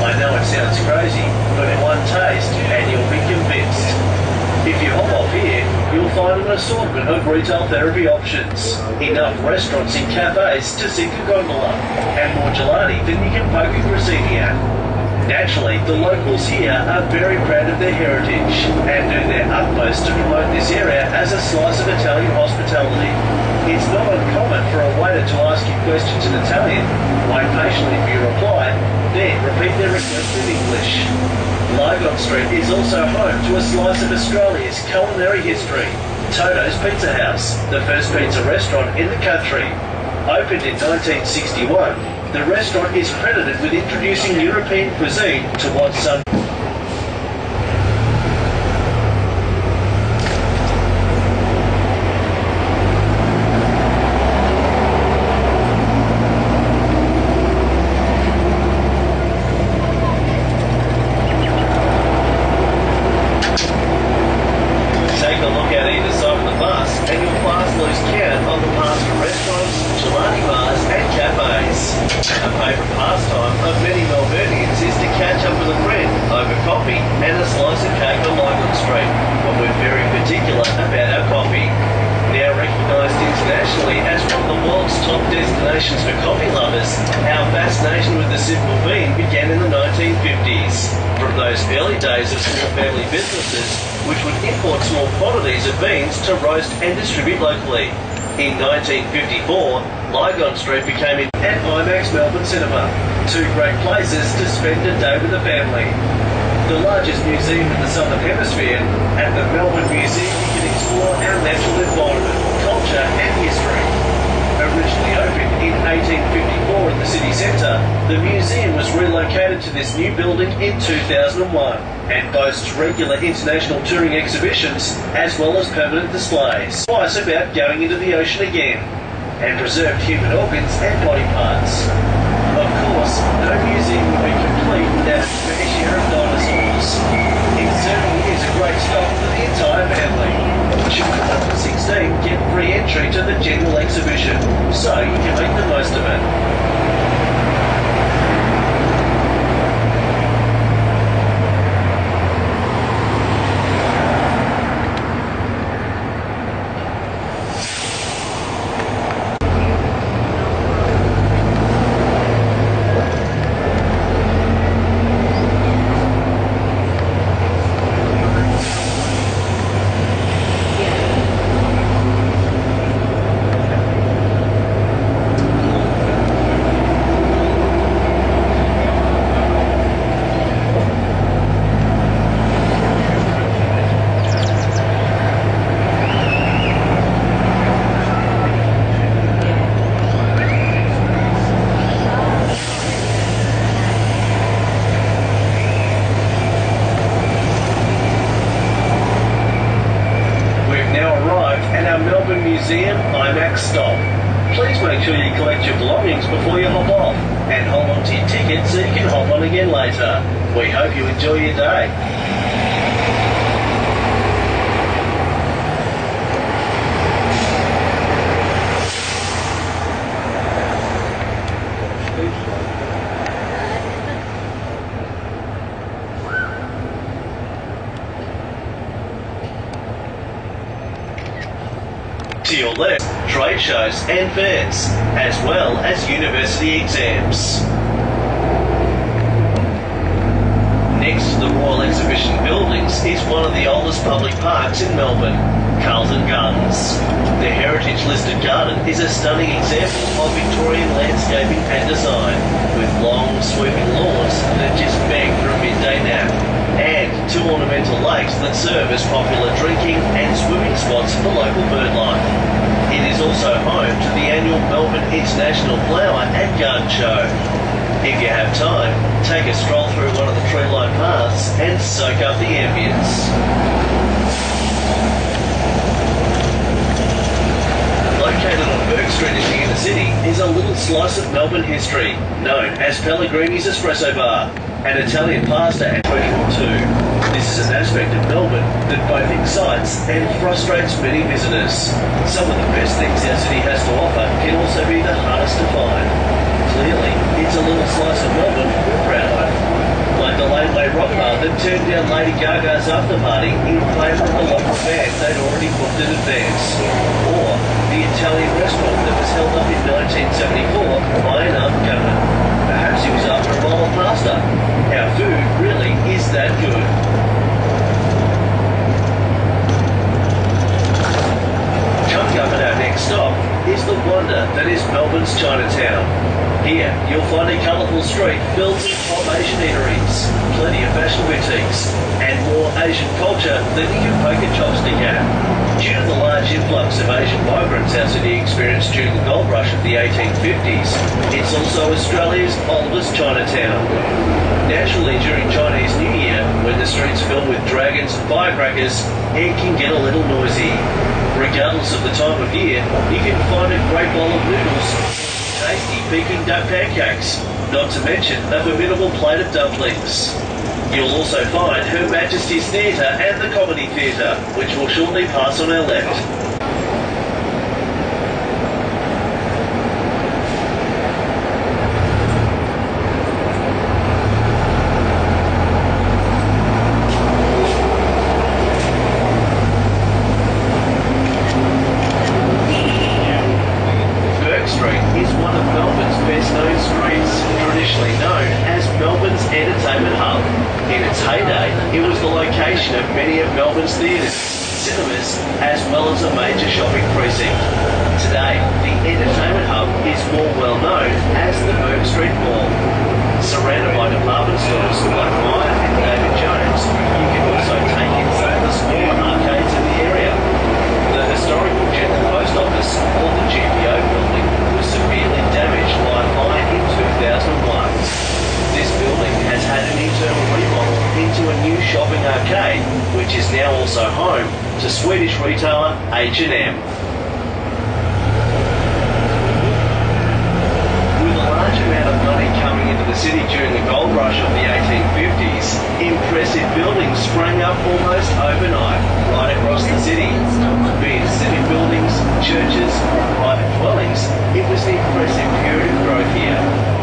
I know it sounds crazy, but one taste and you'll be convinced. If you hop off here, you'll find an assortment of retail therapy options, enough restaurants and cafes to sink a gondola, and more gelati than you can poke a grissini at. Naturally, the locals here are very proud of their heritage and do their utmost to promote this area as a slice of Italian hospitality. It's not uncommon for a waiter to ask you questions in Italian, wait patiently for your reply, then repeat their request in English. Lygon Street is also home to a slice of Australia's culinary history. Toto's Pizza House, the first pizza restaurant in the country. Opened in 1961, the restaurant is credited with introducing European cuisine to what some a favourite pastime of many Melburnians is to catch up with a friend coffee and a slice of cake on Lygon Street, but we're very particular about our coffee. Now recognised internationally as one of the world's top destinations for coffee lovers, our fascination with the simple bean began in the 1950s. From those early days of small family businesses, which would import small quantities of beans to roast and distribute locally. In 1954, Lygon Street became an IMAX Melbourne Cinema, two great places to spend a day with the family. The largest museum in the Southern Hemisphere, at the Melbourne Museum you can explore our natural environment, culture and history. Originally opened in 1854 in the city centre, the museum was relocated to this new building in 2001 and boasts regular international touring exhibitions as well as permanent displays. Twice about going into the ocean again, and preserved human organs and body parts. Of course, no museum would be complete without its fair share of dinosaurs. It certainly is a great stop for the entire family. Children under 16 get free entry to the general exhibition, so you can make the most of it. Museum IMAX stop. Please make sure you collect your belongings before you hop off and hold on to your ticket so you can hop on again later. We hope you enjoy your day. To your left, trade shows and fairs, as well as university exams. Next to the Royal Exhibition Buildings is one of the oldest public parks in Melbourne, Carlton Gardens. The heritage listed garden is a stunning example of Victorian landscaping and design, with long sweeping lawns that just beg for a midday nap, and two ornamental lakes that serve as popular drinking and swimming spots for local birdlife. It is also home to the annual Melbourne International Flower and Garden Show. If you have time, take a stroll through one of the tree-lined paths and soak up the ambience. Located on Bourke Street in the inner city is a little slice of Melbourne history, known as Pellegrini's Espresso Bar, an Italian pasta and traditional too. This is an aspect of Melbourne that both excites and frustrates many visitors. Some of the best things our city has to offer can also be the hardest to find. Clearly, it's a little slice of Melbourne we're proud of. Like the Laneway Rock Bar that turned down Lady Gaga's after party in favour of a local band they'd already booked in advance. Or the Italian restaurant that was held up in 1974 by an armed gunman. Perhaps he was after a bowl of pasta. Our food really is that good. Coming up at our next stop is the wonder that is Melbourne's Chinatown. Here, you'll find a colourful street filled with top Asian eateries, plenty of fashion boutiques, and more Asian culture than you can poke a chopstick at. Due to the large influx of Asian migrants our city experienced during the gold rush of the 1850s, it's also Australia's oldest Chinatown. Naturally, during Chinese New Year, when the streets fill with dragons and firecrackers, it can get a little noisy. Regardless of the time of year, you can find a great bowl of noodles, tasty Peking duck pancakes, not to mention a formidable plate of dumplings. You'll also find Her Majesty's Theatre and the Comedy Theatre, which will shortly pass on our left. In its heyday, it was the location of many of Melbourne's theatres, cinemas, as well as a major shopping precinct. Today, the entertainment hub is more well known as the Bourke Street Mall. Surrounded by department stores like Myer and David Jones, you can also take in some of the smaller arcades in the area. The historical General Post Office, or the GPO building, was severely damaged by a fire in 2001. This building has had an internal remodel into a new shopping arcade, which is now also home to Swedish retailer H&M. With a large amount of money coming into the city during the gold rush of the 1850s, impressive buildings sprang up almost overnight right across the city. Be it civic buildings, churches, or private dwellings, it was an impressive period of growth here.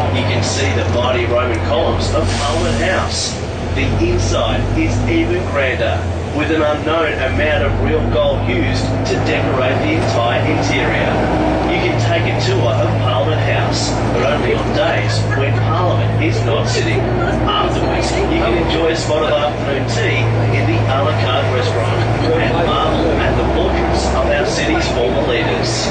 You can see the mighty Roman columns of Parliament House. The inside is even grander, with an unknown amount of real gold used to decorate the entire interior. You can take a tour of Parliament House, but only on days when Parliament is not sitting. Afterwards, you can enjoy a spot of afternoon tea in the a la carte restaurant and marvel at the portraits of our city's former leaders.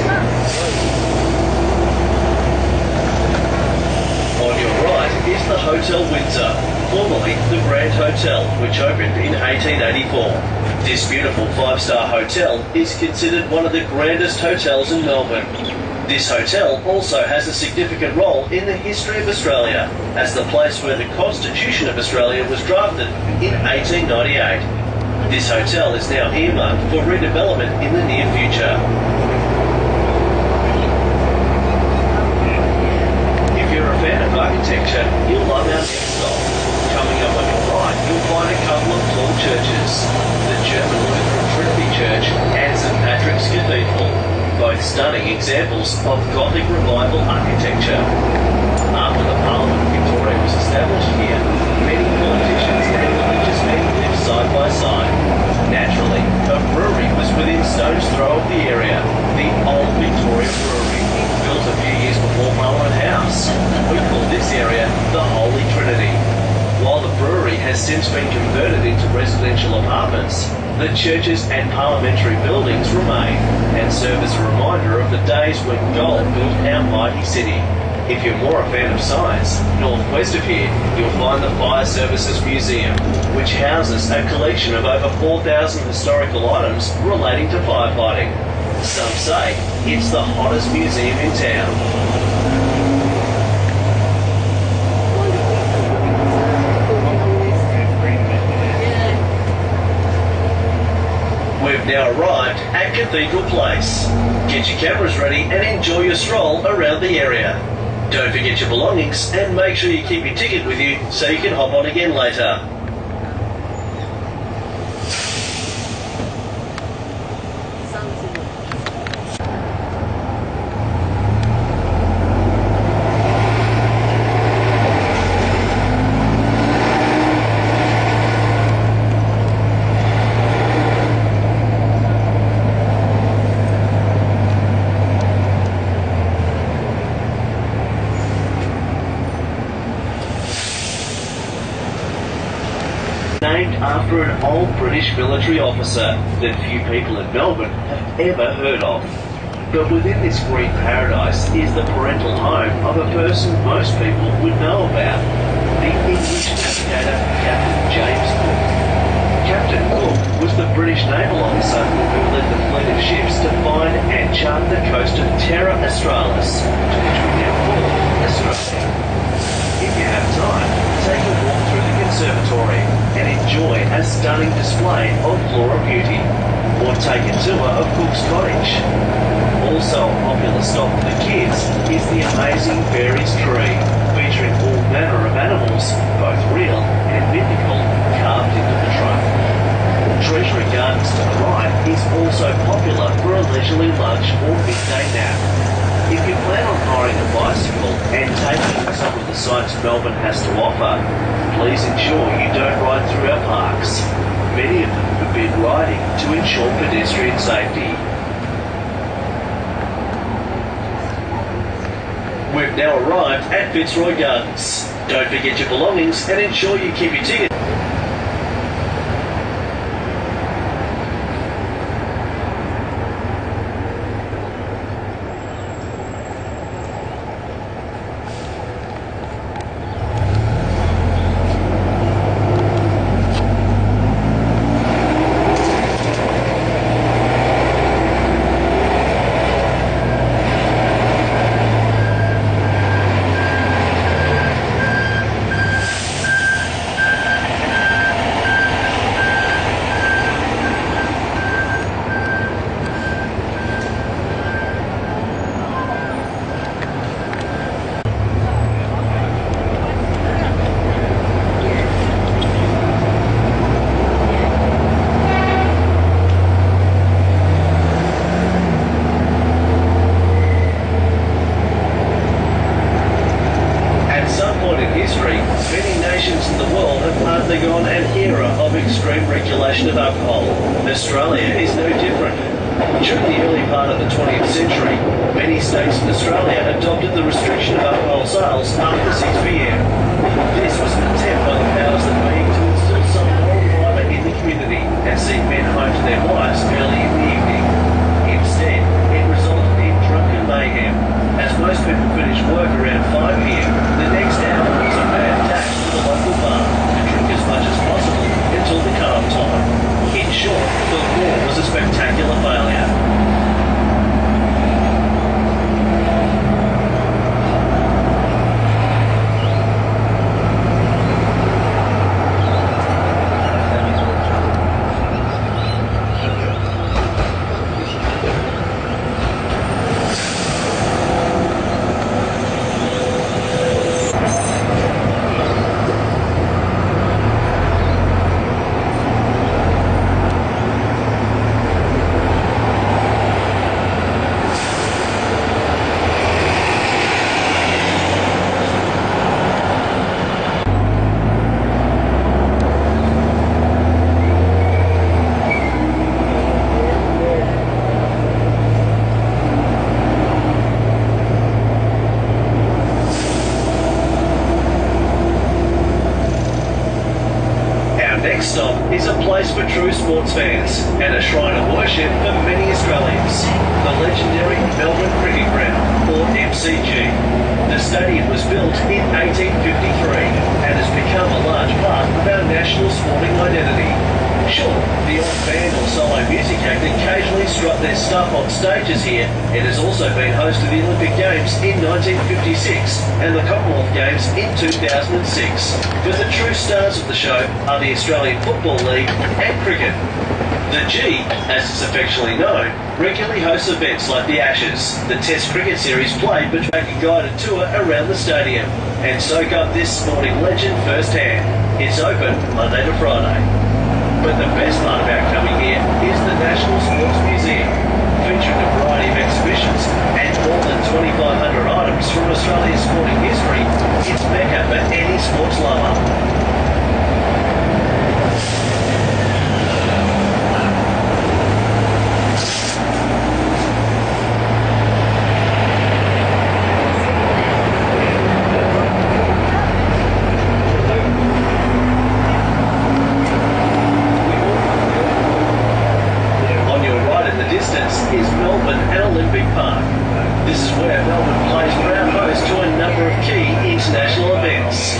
On your right is the Hotel Windsor, formerly the Grand Hotel, which opened in 1884. This beautiful five-star hotel is considered one of the grandest hotels in Melbourne. This hotel also has a significant role in the history of Australia, as the place where the Constitution of Australia was drafted in 1898. This hotel is now earmarked for redevelopment in the near future. If you're a fan of architecture, you'll love our next stop. Coming up on your right, you'll find a couple of tall churches, the German Lutheran Trinity Church and St Patrick's Cathedral, both stunning examples of Gothic revival architecture. After the Parliament of Victoria was established here, many politicians and religious men lived side by side. Naturally, a brewery was within stone's throw of the area, the Old Victoria Brewery, built a few years before Parliament House. We call this area the Holy Trinity. While the brewery has since been converted into residential apartments, the churches and parliamentary buildings remain and serve as a reminder of the days when gold built our mighty city. If you're more a fan of science, northwest of here, you'll find the Fire Services Museum, which houses a collection of over 4,000 historical items relating to firefighting. Some say it's the hottest museum in town. We've now arrived at Cathedral Place. Get your cameras ready and enjoy your stroll around the area. Don't forget your belongings and make sure you keep your ticket with you so you can hop on again later. Named after an old British military officer that few people in Melbourne have ever heard of. But within this green paradise is the parental home of a person most people would know about, the English navigator Captain James Cook. Captain Cook was the British naval officer who led the fleet of ships to find and chart the coast of Terra Australis, to which we now call Australia. If you have time, take a walk through the conservatory and enjoy a stunning display of flora beauty, or take a tour of Cook's Cottage. Also a popular stop for the kids is the amazing Fairies Tree, featuring all manner of animals, both real and mythical, carved into the trunk. Treasury Gardens to the right is also popular for a leisurely lunch or midday nap. If you plan on hiring a bicycle and taking in some of the sights Melbourne has to offer, please ensure you don't ride through our parks. Many of them forbid riding to ensure pedestrian safety. We've now arrived at Fitzroy Gardens. Don't forget your belongings and ensure you keep your ticket. undergone an era of extreme regulation of alcohol. Australia is no different. During the early part of the 20th century, many states in Australia adopted the restriction of alcohol sales after 6 p.m. This was an attempt by the powers that be to instill some moral fibre in the community and send men home to their wives early in the evening. Instead, it resulted in drunken mayhem. As most people finished work around 5 p.m, the next hour was a mad dash to the local bar to drink as much as possible until the cut-off time. In short, the war was a spectacular failure. Next stop is a place for true sports fans and a shrine of worship for many Australians, the legendary Melbourne Cricket Ground, or MCG. The stadium was built in 1853 and has become a large part of our national sporting identity. Sure, the odd band or solo music act occasionally strut their stuff on stages here. It has also been host to the Olympic Games in 1956 and the Commonwealth Games in 2006. But the true stars of the show are the Australian Football League and cricket. The G, as it's affectionately known, regularly hosts events like the Ashes, the Test cricket series played but take a guided tour around the stadium and soak up this sporting legend firsthand. It's open Monday to Friday. But the best part about coming here is the National Sports Museum, featuring a variety of exhibitions and more than 2,500 items from Australia's sporting history. It's mecca for any sports lover. Is Melbourne and Olympic Park. This is where Melbourne plays proud host to a number of key international events.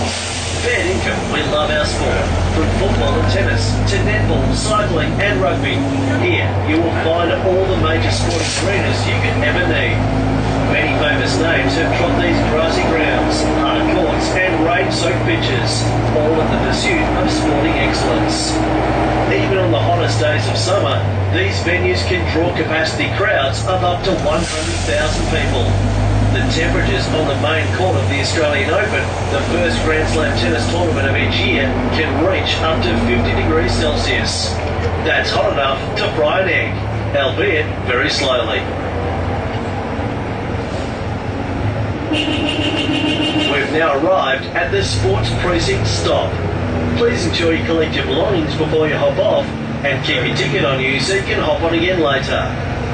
Fair income, we love our sport. From football and tennis to netball, cycling and rugby. Here you will find all the major sporting arenas you could ever need. Many famous names have trod these grassy grounds, hard courts and rain-soaked pitches, all in the pursuit of sporting excellence. Even on the hottest days of summer, these venues can draw capacity crowds of up to 100,000 people. The temperatures on the main court of the Australian Open, the first Grand Slam tennis tournament of each year, can reach up to 50 degrees Celsius. That's hot enough to fry an egg, albeit very slowly. We've now arrived at the Sports Precinct stop. Please ensure you collect your belongings before you hop off and keep your ticket on you so you can hop on again later.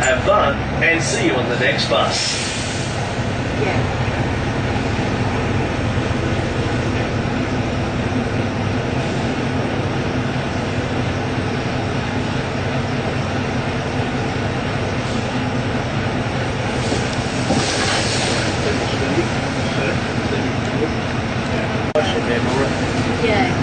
Have fun and see you on the next bus. Yeah. Yeah.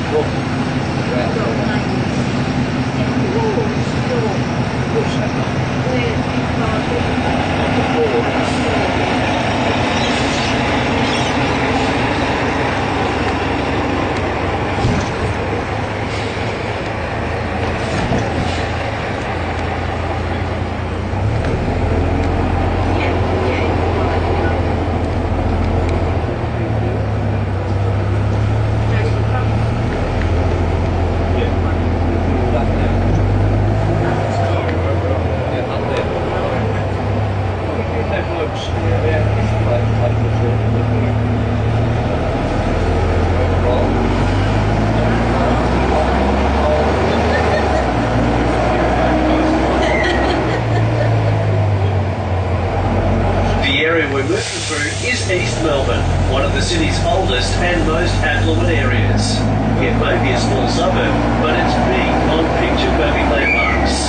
be a small suburb, but it's big on picture-perfect landmarks.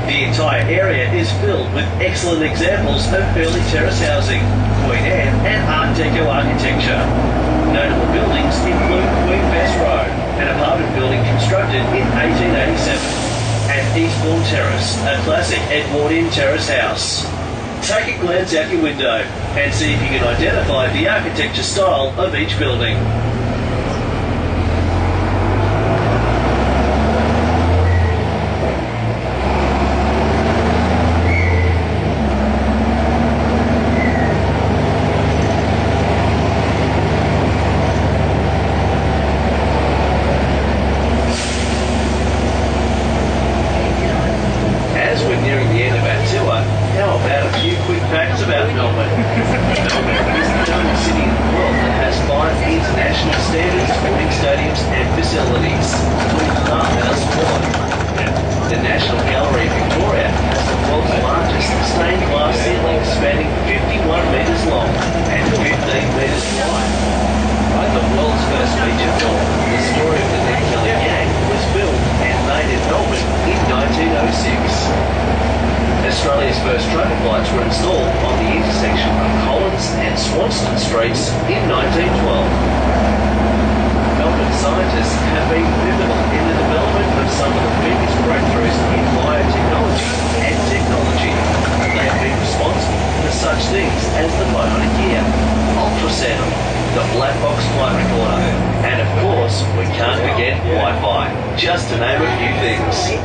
The entire area is filled with excellent examples of early terrace housing, Queen Anne and Art Deco architecture. Notable buildings include Queen Bess Road, an apartment building constructed in 1887, and Eastbourne Terrace, a classic Edwardian terrace house. Take a glance out your window and see if you can identify the architecture style of each building. As we're nearing the end of our tour, how about a few quick facts about Melbourne? Melbourne is the only city in the world that has 5 international standard sporting stadiums and facilities, with farmhouse sport. The National Gallery of Victoria has the world's largest stained glass ceiling spanning 51 metres long and 15 metres wide. The world's first feature film, The Story of the Ned Kelly Gang, was filmed and made in Melbourne in 1906. Australia's first traffic lights were installed on the intersection of Collins and Swanston Streets in 1912. Melbourne scientists have been pivotal in the development of some of the biggest breakthroughs in biotechnology and technology. They have been responsible for such things as the bionic ear, ultrasound, the black box flight recorder, and of course, we can't forget Wi-Fi, just to name a few things.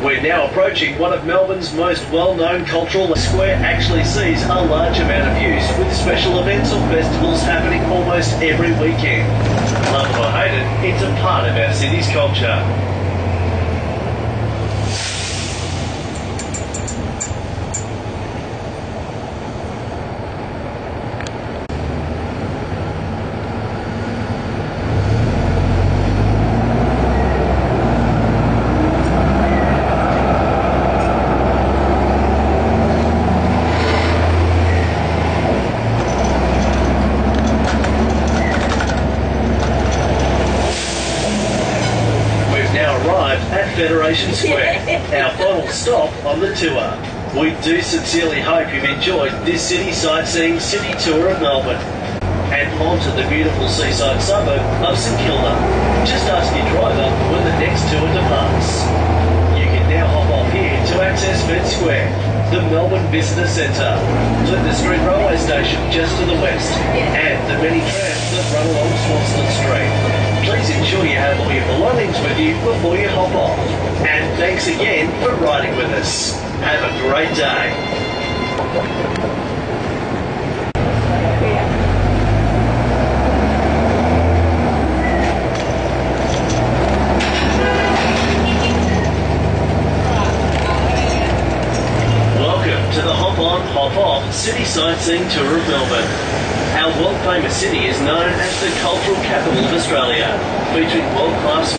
We're now approaching one of Melbourne's most well-known cultural square actually sees a large amount of use, with special events or festivals happening almost every weekend. Love it or hate it, it's a part of our city's culture. At Federation Square, our final stop on the tour. We do sincerely hope you've enjoyed this city sightseeing city tour of Melbourne. And onto the beautiful seaside suburb of St Kilda. Just ask your driver when the next tour departs. You can now hop off here to access Fed Square, the Melbourne Visitor Centre, Flinders Street Railway Station just to the west, and the many trams that run along Swanston Street. Please ensure you have all your belongings with you before you hop off. And thanks again for riding with us. Have a great day. Welcome to the Hop On, Hop Off City Sightseeing Tour of Melbourne. Our world-famous city is known as the cultural capital of Australia, featuring world-class